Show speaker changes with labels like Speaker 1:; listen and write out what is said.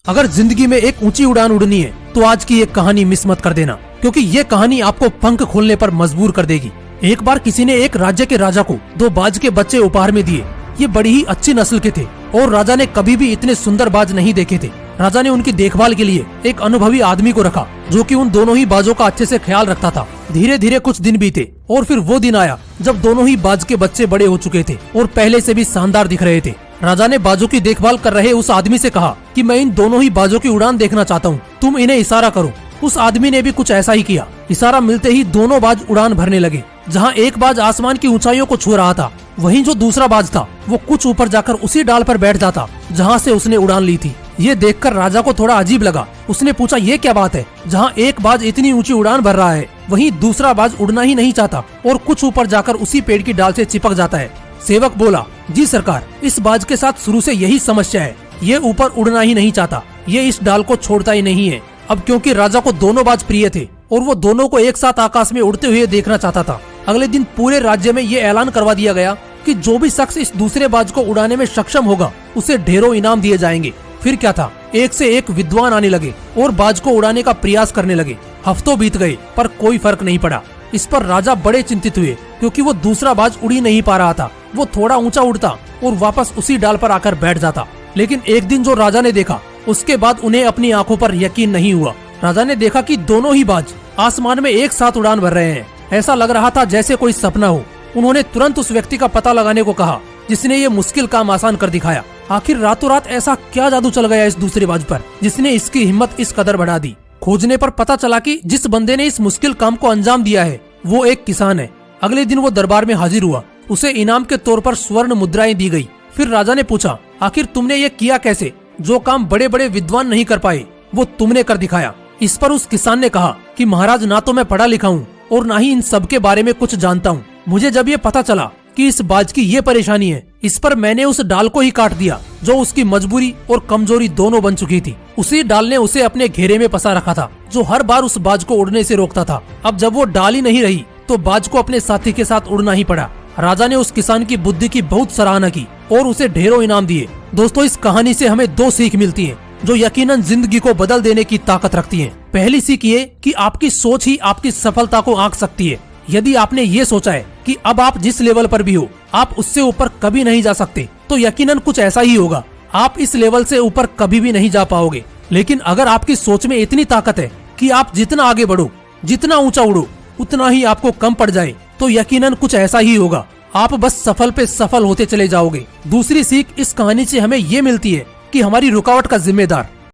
Speaker 1: अगर जिंदगी में एक ऊंची उड़ान उड़नी है तो आज की ये कहानी मिस मत कर देना, क्योंकि ये कहानी आपको पंख खोलने पर मजबूर कर देगी। एक बार किसी ने एक राज्य के राजा को 2 बाज के बच्चे उपहार में दिए। ये बड़ी ही अच्छी नस्ल के थे और राजा ने कभी भी इतने सुंदर बाज नहीं देखे थे। राजा ने उनकी देखभाल के लिए एक अनुभवी आदमी को रखा, जो कि उन दोनों ही बाजों का अच्छे से ख्याल रखता था। धीरे धीरे कुछ दिन बीते और फिर वो दिन आया जब दोनों ही बाज के बच्चे बड़े हो चुके थे और पहले से भी शानदार दिख रहे थे। राजा ने बाजों की देखभाल कर रहे उस आदमी से कहा कि मैं इन दोनों ही बाजों की उड़ान देखना चाहता हूँ, तुम इन्हें इशारा करो। उस आदमी ने भी कुछ ऐसा ही किया। इशारा मिलते ही दोनों बाज उड़ान भरने लगे। जहाँ एक बाज आसमान की ऊंचाइयों को छू रहा था, वहीं जो दूसरा बाज था वो कुछ ऊपर जाकर उसी डाल पर बैठ जाता जहाँ से उसने उड़ान ली थी। ये देखकर राजा को थोड़ा अजीब लगा। उसने पूछा, ये क्या बात है, जहाँ एक बाज इतनी ऊंची उड़ान भर रहा है वहीं दूसरा बाज उड़ना ही नहीं चाहता और कुछ ऊपर जाकर उसी पेड़ की डाल से चिपक जाता है। सेवक बोला, जी सरकार, इस बाज के साथ शुरू से यही समस्या है। ये ऊपर उड़ना ही नहीं चाहता, ये इस डाल को छोड़ता ही नहीं है। अब क्योंकि राजा को दोनों बाज प्रिय थे और वो दोनों को एक साथ आकाश में उड़ते हुए देखना चाहता था, अगले दिन पूरे राज्य में ये ऐलान करवा दिया गया कि जो भी शख्स इस दूसरे बाज को उड़ाने में सक्षम होगा उसे ढेरों इनाम दिए जाएंगे। फिर क्या था, एक से एक विद्वान आने लगे और बाज को उड़ाने का प्रयास करने लगे। हफ्तों बीत गए पर कोई फर्क नहीं पड़ा। इस पर राजा बड़े चिंतित हुए, क्योंकि वो दूसरा बाज उड़ ही नहीं पा रहा था। वो थोड़ा ऊंचा उड़ता और वापस उसी डाल पर आकर बैठ जाता। लेकिन एक दिन जो राजा ने देखा, उसके बाद उन्हें अपनी आंखों पर यकीन नहीं हुआ। राजा ने देखा कि दोनों ही बाज आसमान में एक साथ उड़ान भर रहे हैं। ऐसा लग रहा था जैसे कोई सपना हो। उन्होंने तुरंत उस व्यक्ति का पता लगाने को कहा जिसने ये मुश्किल काम आसान कर दिखाया। आखिर रातों रात ऐसा क्या जादू चल गया इस दूसरे बाज पर जिसने इसकी हिम्मत इस कदर बढ़ा दी। खोजने पर पता चला कि जिस बंदे ने इस मुश्किल काम को अंजाम दिया है वो एक किसान है। अगले दिन वो दरबार में हाजिर हुआ। उसे इनाम के तौर पर स्वर्ण मुद्राएं दी गई। फिर राजा ने पूछा, आखिर तुमने ये किया कैसे? जो काम बड़े बड़े विद्वान नहीं कर पाए वो तुमने कर दिखाया। इस पर उस किसान ने कहा कि महाराज, ना तो मैं पढ़ा लिखा हूँ और ना ही इन सब के बारे में कुछ जानता हूँ। मुझे जब ये पता चला कि इस बाज की ये परेशानी है, इस पर मैंने उस डाल को ही काट दिया जो उसकी मजबूरी और कमजोरी दोनों बन चुकी थी। उसी डाल ने उसे अपने घेरे में फंसा रखा था, जो हर बार उस बाज को उड़ने से रोकता था। अब जब वो डाल ही नहीं रही तो बाज को अपने साथी के साथ उड़ना ही पड़ा। राजा ने उस किसान की बुद्धि की बहुत सराहना की और उसे ढेरों इनाम दिए। दोस्तों, इस कहानी से हमें 2 सीख मिलती हैं जो यकीनन जिंदगी को बदल देने की ताकत रखती हैं। पहली सीख ये कि आपकी सोच ही आपकी सफलता को आंक सकती है। यदि आपने ये सोचा है कि अब आप जिस लेवल पर भी हो आप उससे ऊपर कभी नहीं जा सकते, तो यकीनन कुछ ऐसा ही होगा, आप इस लेवल से ऊपर कभी भी नहीं जा पाओगे। लेकिन अगर आपकी सोच में इतनी ताकत है कि आप जितना आगे बढ़ो, जितना ऊंचा उड़ो, उतना ही आपको कम पड़ जाए, तो यकीनन कुछ ऐसा ही होगा, आप बस सफल पे सफल होते चले जाओगे। दूसरी सीख इस कहानी से हमें ये मिलती है कि हमारी रुकावट का जिम्मेदार